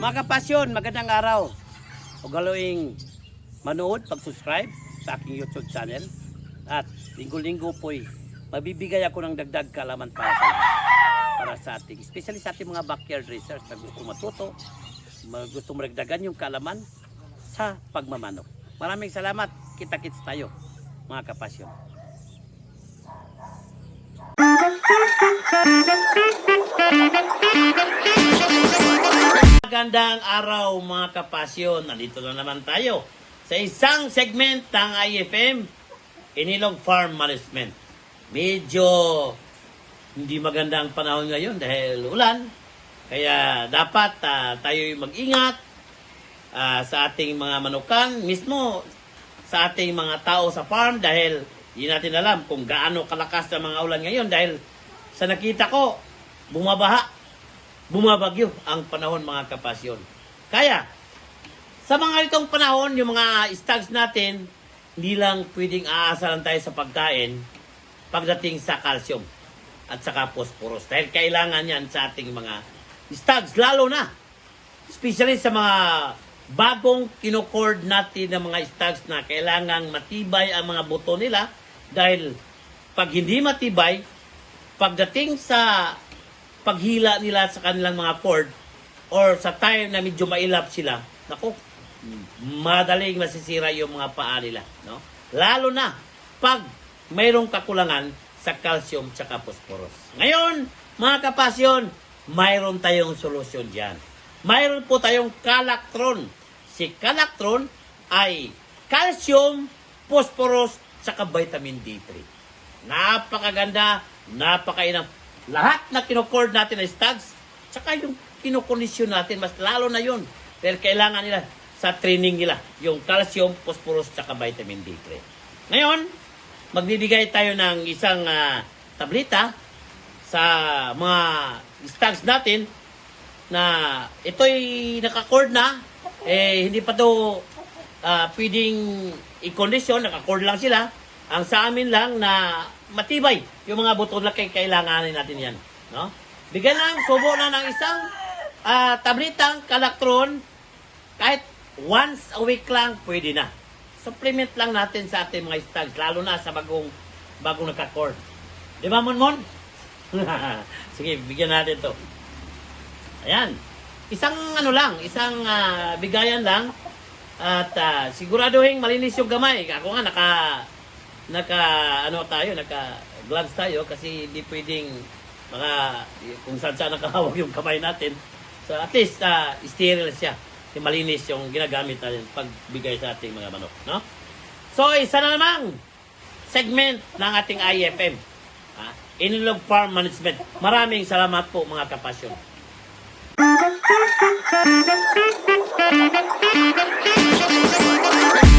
Mga kapasyon, magandang araw. Huwag galoing manood, pag-subscribe sa aking YouTube channel. At linggo-linggo po'y mabibigay ako ng dagdag kaalaman para sa lahat. Para sa ating, especially sa ating mga backyard racers na gusto matuto, gusto maragdagan yung kaalaman sa pagmamanok. Maraming salamat. Kita-kits tayo, mga kapasyon. Magandang araw mga kapasyon. Nandito na naman tayo sa isang segment ng IFM, Inilog Farm Management. Medyo hindi maganda ang panahon ngayon dahil ulan. Kaya dapat tayo mag-ingat sa ating mga manukan, mismo sa ating mga tao sa farm dahil hindi natin alam kung gaano kalakas ang mga ulan ngayon dahil sa nakita ko, bumabagyo ang panahon mga kapasyon. Kaya, sa mga itong panahon, yung mga stags natin, hindi lang pwedeng aasalan tayo sa pagkain pagdating sa calcium at saka phosphorus. Dahil kailangan yan sa ating mga stags, lalo na, especially sa mga bagong kinocord natin ng mga stags na kailangan matibay ang mga buto nila dahil pag hindi matibay, pagdating sa paghila nila sa kanilang mga cord or sa time na medyo mailap sila, naku, madaling masisira yung mga paa nila, no? Lalo na pag mayroong kakulangan sa calcium at phosphorus. Ngayon, mga kapasyon, mayroon tayong solusyon diyan. Mayroon po tayong Calactron. Si Calactron ay calcium, phosphorus at vitamin D3. Napakaganda, napakainam. Lahat na kinocord natin na stags, saka yung kinokondisyon natin, mas lalo na yun. Pero kailangan nila sa training nila, yung calcium, phosphorus, saka vitamin D3. Ngayon, magbibigay tayo ng isang tableta sa mga stags natin na ito'y nakacord na, hindi pa to pwedeng i-condition, nakacord lang sila. Ang sa amin lang na matibay yung mga buto na kailanganin natin yan, no? Bigyan lang, subo na ng isang tabletang Calactron, kahit once a week lang, pwede na. Supplement lang natin sa ating mga stags, lalo na sa bagong nakacord. Di ba, Monmon? Sige, bigyan natin to. Ayan. Isang isang bigayan lang. At siguraduhin malinis yung gamay. Ako nga, naka gloves tayo kasi hindi pwedeng kung saan nakahawak yung kamay natin. So at least sterile siya. Malinis yung ginagamit natin pagbigay sa ating mga manok, no? So isa na namang segment ng ating IFM, Inilog Farm Management. Maraming salamat po mga kapasyon.